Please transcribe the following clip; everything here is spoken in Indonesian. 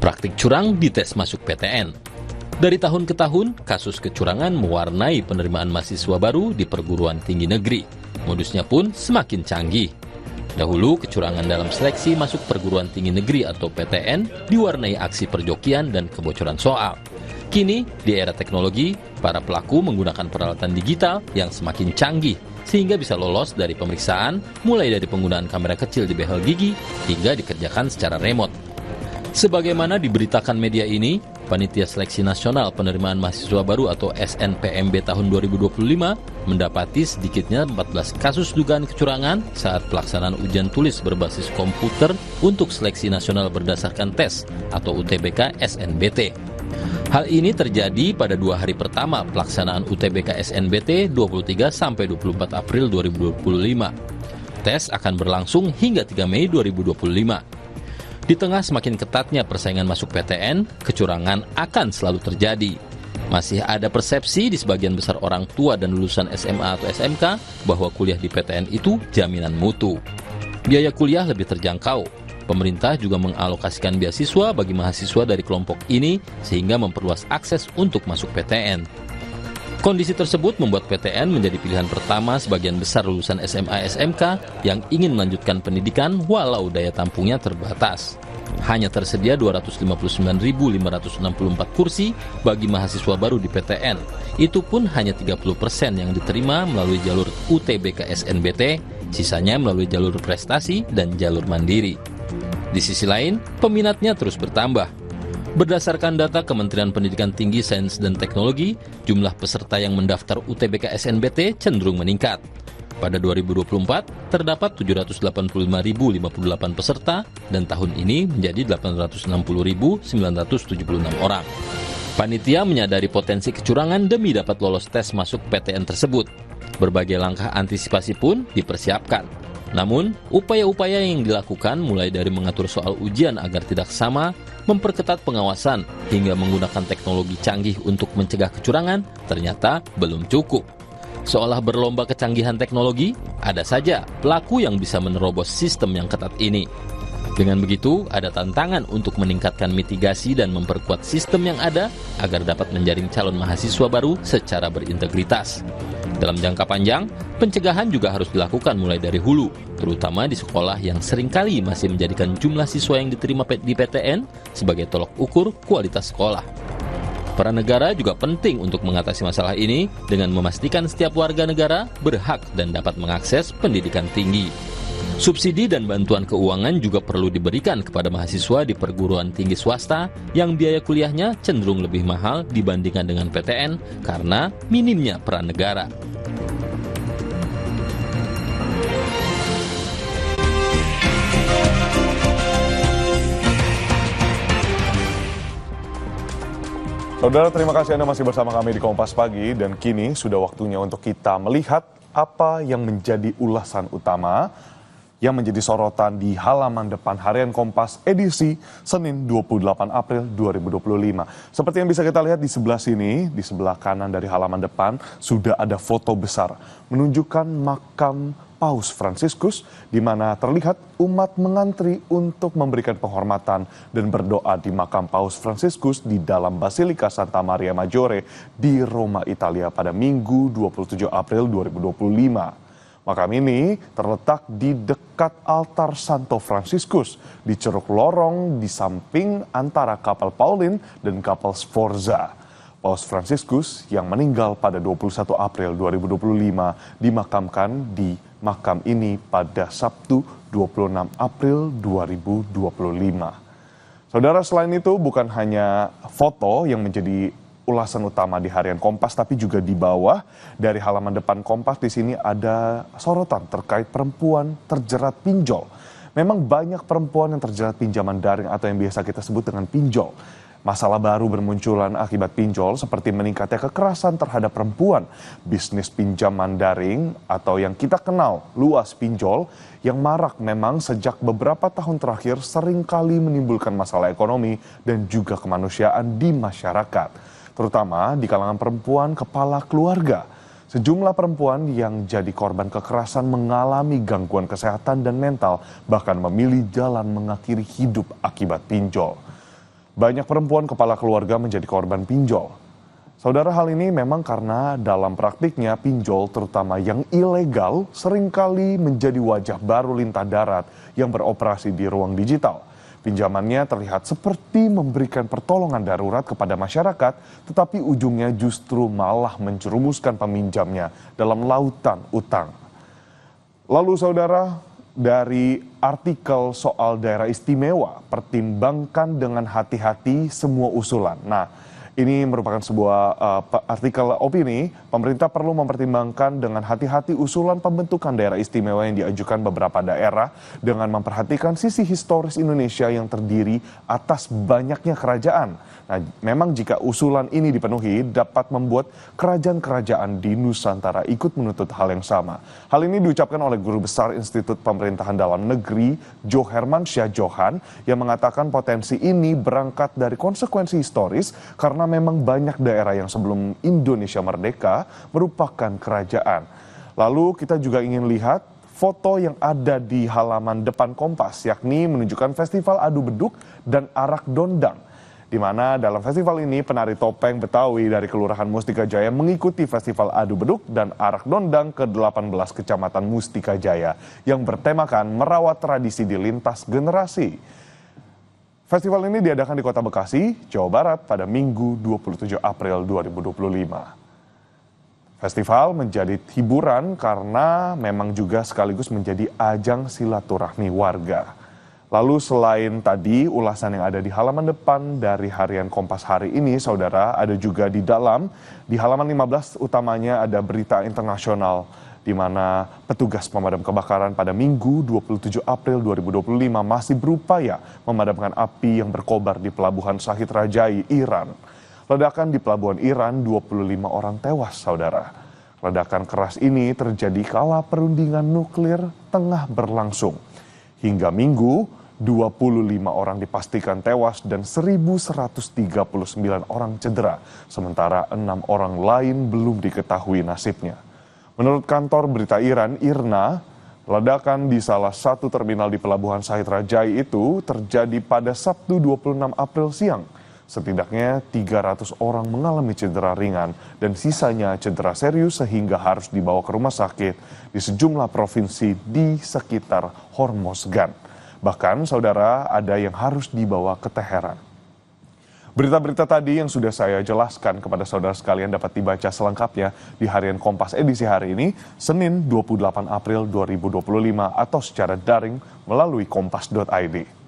Praktik curang di tes masuk PTN. Dari tahun ke tahun, kasus kecurangan mewarnai penerimaan mahasiswa baru di perguruan tinggi negeri. Modusnya pun semakin canggih. Dahulu, kecurangan dalam seleksi masuk perguruan tinggi negeri atau PTN diwarnai aksi perjokian dan kebocoran soal. Kini, di era teknologi, para pelaku menggunakan peralatan digital yang semakin canggih sehingga bisa lolos dari pemeriksaan, mulai dari penggunaan kamera kecil di behel gigi hingga dikerjakan secara remote. Sebagaimana diberitakan media ini, Panitia Seleksi Nasional Penerimaan Mahasiswa Baru atau SNPMB tahun 2025 mendapati sedikitnya 14 kasus dugaan kecurangan saat pelaksanaan ujian tulis berbasis komputer untuk seleksi nasional berdasarkan tes atau UTBK SNBT. Hal ini terjadi pada 2 hari pertama pelaksanaan UTBK SNBT 23 sampai 24 April 2025. Tes akan berlangsung hingga 3 Mei 2025. Di tengah semakin ketatnya persaingan masuk PTN, kecurangan akan selalu terjadi. Masih ada persepsi di sebagian besar orang tua dan lulusan SMA atau SMK bahwa kuliah di PTN itu jaminan mutu. Biaya kuliah lebih terjangkau. Pemerintah juga mengalokasikan beasiswa bagi mahasiswa dari kelompok ini sehingga memperluas akses untuk masuk PTN. Kondisi tersebut membuat PTN menjadi pilihan pertama sebagian besar lulusan SMA SMK yang ingin melanjutkan pendidikan walau daya tampungnya terbatas. Hanya tersedia 259.564 kursi bagi mahasiswa baru di PTN. Itu pun hanya 30% yang diterima melalui jalur UTBK SNBT, sisanya melalui jalur prestasi dan jalur mandiri. Di sisi lain, peminatnya terus bertambah. Berdasarkan data Kementerian Pendidikan Tinggi, Sains dan Teknologi, jumlah peserta yang mendaftar UTBK SNBT cenderung meningkat. Pada 2024, terdapat 785.058 peserta dan tahun ini menjadi 860.976 orang. Panitia menyadari potensi kecurangan demi dapat lolos tes masuk PTN tersebut. Berbagai langkah antisipasi pun dipersiapkan. Namun, upaya-upaya yang dilakukan mulai dari mengatur soal ujian agar tidak sama, memperketat pengawasan, hingga menggunakan teknologi canggih untuk mencegah kecurangan, ternyata belum cukup. Seolah berlomba kecanggihan teknologi, ada saja pelaku yang bisa menerobos sistem yang ketat ini. Dengan begitu, ada tantangan untuk meningkatkan mitigasi dan memperkuat sistem yang ada agar dapat menjaring calon mahasiswa baru secara berintegritas. Dalam jangka panjang, pencegahan juga harus dilakukan mulai dari hulu, terutama di sekolah yang seringkali masih menjadikan jumlah siswa yang diterima di PTN sebagai tolok ukur kualitas sekolah. Peran negara juga penting untuk mengatasi masalah ini dengan memastikan setiap warga negara berhak dan dapat mengakses pendidikan tinggi. Subsidi dan bantuan keuangan juga perlu diberikan kepada mahasiswa di perguruan tinggi swasta yang biaya kuliahnya cenderung lebih mahal dibandingkan dengan PTN karena minimnya peran negara. Saudara, terima kasih Anda masih bersama kami di Kompas Pagi dan kini sudah waktunya untuk kita melihat apa yang menjadi ulasan utama yang menjadi sorotan di halaman depan harian Kompas edisi Senin 28 April 2025. Seperti yang bisa kita lihat di sebelah sini, di sebelah kanan dari halaman depan sudah ada foto besar menunjukkan makam Paus Fransiskus di mana terlihat umat mengantri untuk memberikan penghormatan dan berdoa di makam Paus Fransiskus di dalam Basilika Santa Maria Maggiore di Roma, Italia pada Minggu 27 April 2025. Makam ini terletak di dekat altar Santo Fransiskus di ceruk lorong di samping antara kapel Paulin dan kapel Sforza. Paus Fransiskus yang meninggal pada 21 April 2025 dimakamkan di makam ini pada Sabtu 26 April 2025. Saudara, selain itu bukan hanya foto yang menjadi ulasan utama di harian Kompas, tapi juga di bawah dari halaman depan Kompas di sini ada sorotan terkait perempuan terjerat pinjol. Memang banyak perempuan yang terjerat pinjaman daring atau yang biasa kita sebut dengan pinjol. Masalah baru bermunculan akibat pinjol seperti meningkatnya kekerasan terhadap perempuan, bisnis pinjaman daring atau yang kita kenal luas pinjol yang marak memang sejak beberapa tahun terakhir seringkali menimbulkan masalah ekonomi dan juga kemanusiaan di masyarakat, terutama di kalangan perempuan kepala keluarga. Sejumlah perempuan yang jadi korban kekerasan mengalami gangguan kesehatan dan mental, bahkan memilih jalan mengakhiri hidup akibat pinjol. Banyak perempuan kepala keluarga menjadi korban pinjol. Saudara, hal ini memang karena dalam praktiknya pinjol terutama yang ilegal seringkali menjadi wajah baru lintah darat yang beroperasi di ruang digital. Pinjamannya terlihat seperti memberikan pertolongan darurat kepada masyarakat, tetapi ujungnya justru malah menjerumuskan peminjamnya dalam lautan utang. Lalu saudara, dari artikel soal daerah istimewa, pertimbangkan dengan hati-hati semua usulan. Nah, ini merupakan sebuah artikel opini. Pemerintah perlu mempertimbangkan dengan hati-hati usulan pembentukan daerah istimewa yang diajukan beberapa daerah dengan memperhatikan sisi historis Indonesia yang terdiri atas banyaknya kerajaan. Nah, memang jika usulan ini dipenuhi dapat membuat kerajaan-kerajaan di Nusantara ikut menuntut hal yang sama. Hal ini diucapkan oleh Guru Besar Institut Pemerintahan Dalam Negeri Johermansyah Johan yang mengatakan potensi ini berangkat dari konsekuensi historis karena memang banyak daerah yang sebelum Indonesia merdeka merupakan kerajaan. Lalu kita juga ingin lihat foto yang ada di halaman depan Kompas, yakni menunjukkan festival adu beduk dan arak dondang. Di mana dalam festival ini penari topeng Betawi dari Kelurahan Mustika Jaya mengikuti festival adu beduk dan arak dondang ke-18 Kecamatan Mustika Jaya yang bertemakan merawat tradisi di lintas generasi. Festival ini diadakan di Kota Bekasi, Jawa Barat pada Minggu 27 April 2025. Festival menjadi hiburan karena memang juga sekaligus menjadi ajang silaturahmi warga. Lalu selain tadi ulasan yang ada di halaman depan dari harian Kompas hari ini, saudara, ada juga di halaman 15 utamanya ada berita internasional di mana petugas pemadam kebakaran pada Minggu 27 April 2025 masih berupaya memadamkan api yang berkobar di Pelabuhan Shahid Rajai, Iran. Ledakan di Pelabuhan Iran, 25 orang tewas, saudara. Ledakan keras ini terjadi kala perundingan nuklir tengah berlangsung. Hingga Minggu, 25 orang dipastikan tewas dan 1.139 orang cedera, sementara 6 orang lain belum diketahui nasibnya. Menurut kantor berita Iran, IRNA, ledakan di salah satu terminal di Pelabuhan Shahid Rajai itu terjadi pada Sabtu 26 April siang. Setidaknya 300 orang mengalami cedera ringan dan sisanya cedera serius sehingga harus dibawa ke rumah sakit di sejumlah provinsi di sekitar Hormozgan. Bahkan, saudara, ada yang harus dibawa ke Teheran. Berita-berita tadi yang sudah saya jelaskan kepada saudara sekalian dapat dibaca selengkapnya di harian Kompas edisi hari ini, Senin 28 April 2025 atau secara daring melalui kompas.id.